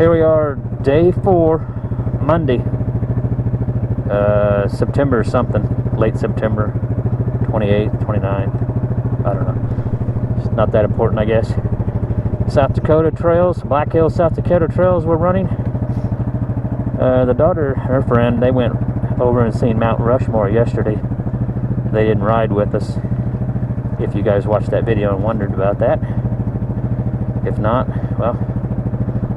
Here we are, day 4, Monday, September something, late September, 28th, 29th, I don't know. It's not that important, I guess. South Dakota trails, Black Hills, South Dakota trails we're running. The daughter, her friend, they went over and seen Mount Rushmore yesterday. They didn't ride with us. If you guys watched that video and wondered about that. If not, well,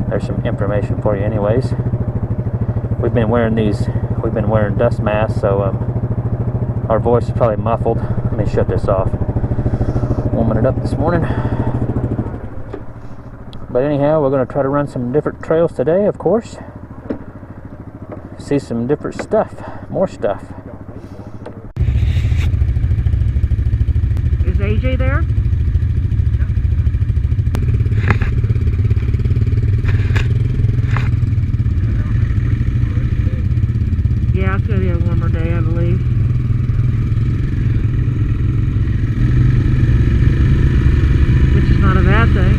there's some information for you anyways. We've been wearing dust masks, so our voice is probably muffled. Let me shut this off. Warming it up this morning. But anyhow, we're going to try to run some different trails today, of course. See some different stuff, more stuff. Is AJ there? Yeah, it's going to be a warmer day, I believe. Which is not a bad thing.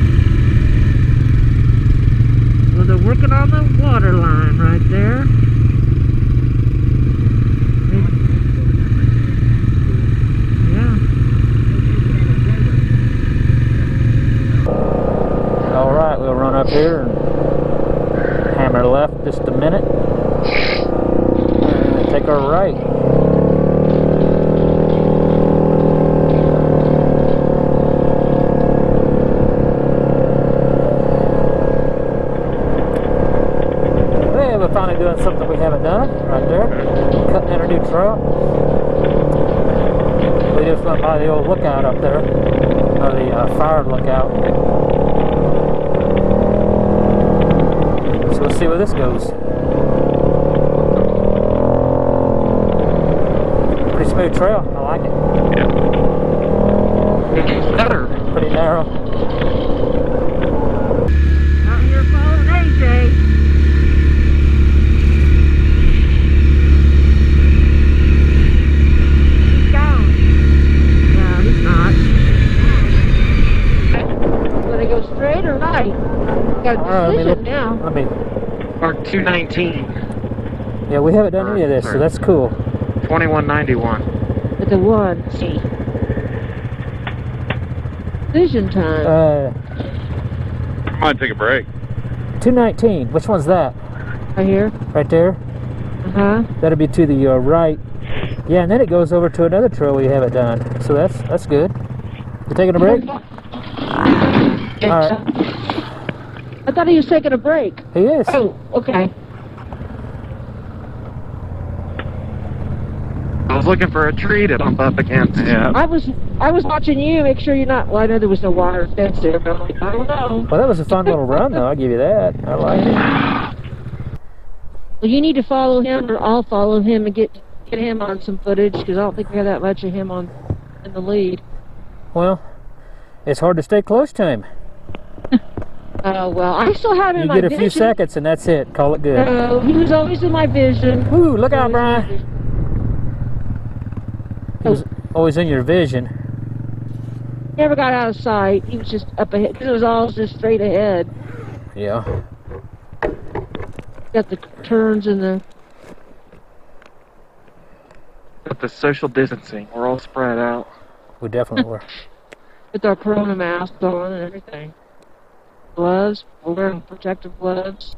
Well, they're working on the water line right there. Yeah. Alright, we'll run up here and hammer left just a minute. Take our right. Hey, we're finally doing something we haven't done right there. Cutting in a new trail. We just went by the old lookout up there, or the fire lookout. So we'll see where this goes. Smooth trail, I like it. Yeah. It's better. Pretty narrow. Out here following AJ. He's gone. No, he's not. Will they go straight or right? Got a decision now. Let me. Or 219. Yeah, we haven't done any of this, so that's cool. 2191. At the one. See. Decision time. I might take a break. 219. Which one's that? Right here. Right there? Uh-huh. That'll be to the right. Yeah, and then it goes over to another trail we haven't done. So that's good. You taking a break? Alright. I thought he was taking a break. He is. Oh, okay. I was looking for a tree to bump up against. Yeah. I was watching you, make sure you're not. Well, I know there was no wire fence there, but I'm like, I don't know. Well, that was a fun little run, though. I'll give you that. I like it. Well, you need to follow him, or I'll follow him and get him on some footage, because I don't think we have that much of him in the lead. Well, it's hard to stay close to him. Oh, well, I still have him in my vision. You get a few seconds, and that's it. Call it good. No, he was always in my vision. Ooh, look out, Brian. He was always in your vision. Never got out of sight. He was just up ahead, because it was all just straight ahead. Yeah. Got the turns and the... With the social distancing, we're all spread out. We definitely were. With our corona masks on and everything. Gloves. We're wearing protective gloves.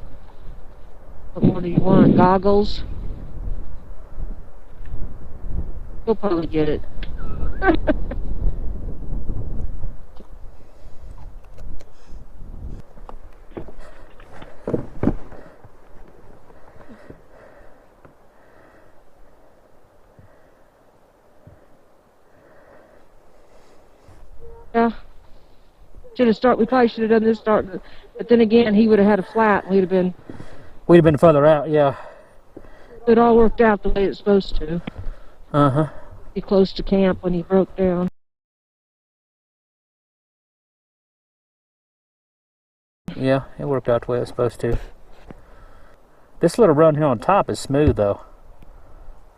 What more do you want? Goggles. We'll probably get it. Yeah. We probably should have done this start, but then again, he would have had a flat. We'd have been further out, yeah. It all worked out the way it's supposed to. Uh-huh. Be close to camp when he broke down. Yeah, it worked out the way it was supposed to. This little run here on top is smooth, though.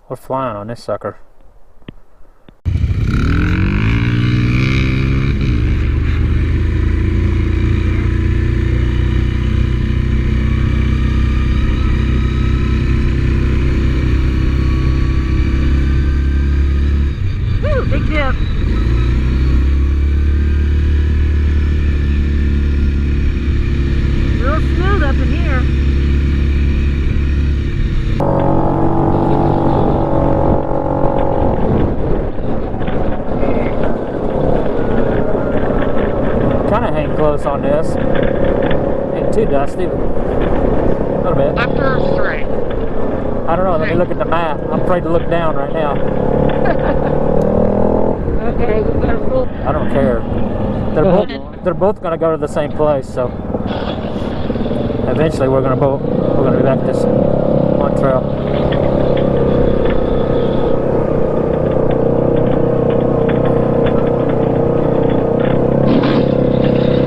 We're flying on this sucker. too dusty, but a little bit. After 3. I don't know. Let me look at the map. I'm afraid to look down right now. Okay, we better move. I don't care. They're both going to go to the same place, so eventually we're going to be back this one trail.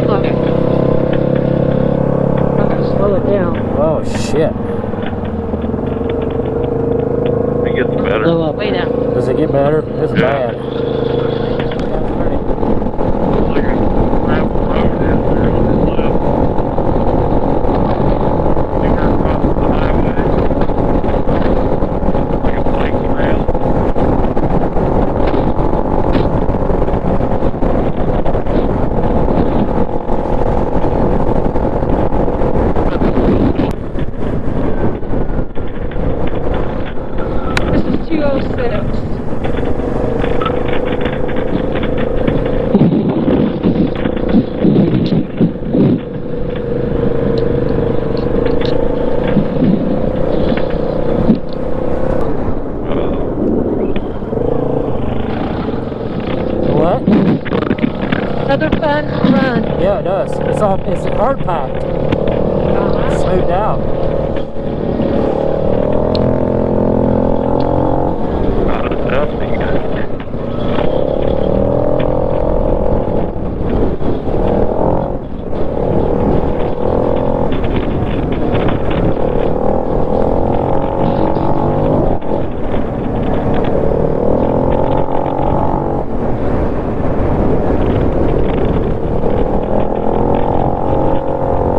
Okay. I'm gonna slow it down. Oh shit! It gets better. Slow up. Way down. Does it get better? It's bad. Like a gravel road down there on this left. Finger across the highway. Like a bike trail. This is 206. What? Another fun run. Yeah, it does. It's hard packed, Uh-huh. smoothed out. Nothing.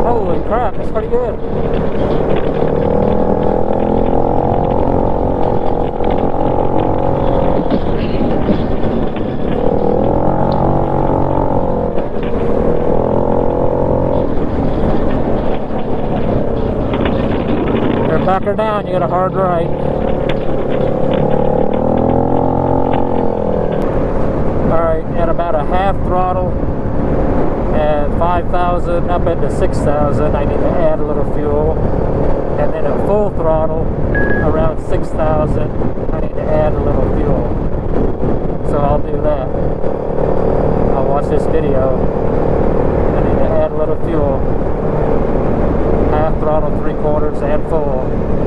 Holy crap! That's pretty good. Back her down, you got a hard right. Alright, at about a half throttle at 5,000 up into 6,000, I need to add a little fuel. And then at full throttle around 6,000, I need to add a little fuel. So I'll do that. I'll watch this video. I need to add a little fuel. Half throttle, 3/4, and full,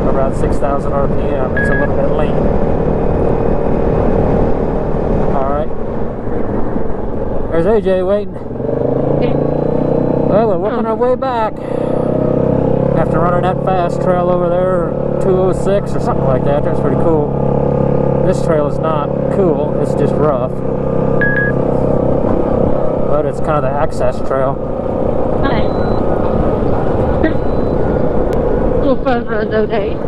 around 6,000 RPM. It's a little bit lean. Alright. There's AJ waiting. Well, we're working our way back. After running that fast trail over there, 206 or something like that. That's pretty cool. This trail is not cool, it's just rough. But it's kind of the access trail. Nice. Little fun run though, Dave.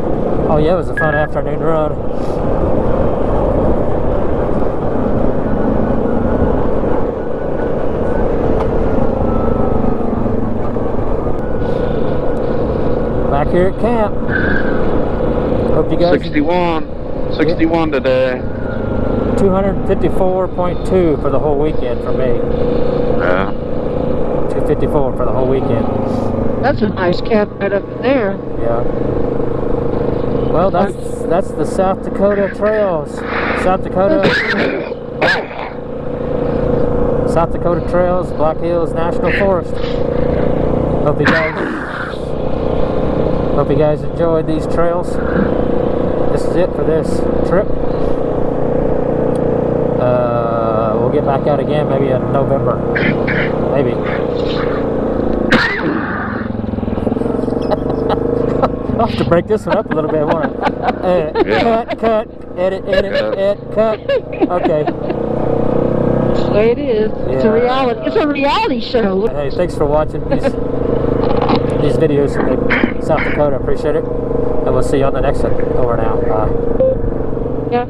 Oh yeah, it was a fun afternoon run. Back here at camp. Hope you guys 61 today. 254.2 for the whole weekend for me. Yeah. 254 for the whole weekend. That's a nice camp right up in there. Yeah. Well, that's the South Dakota trails. South Dakota Trails, Black Hills National Forest. Hope you guys enjoyed these trails. This is it for this trip. We'll get back out again maybe in November. Maybe. I'll have to break this one up a little bit, won't I? Cut, edit, cut. Okay. That's the way it is. It's a reality. It's a reality show. Hey, thanks for watching these videos from South Dakota. Appreciate it. And we'll see you on the next one. Over now. Bye. Yeah.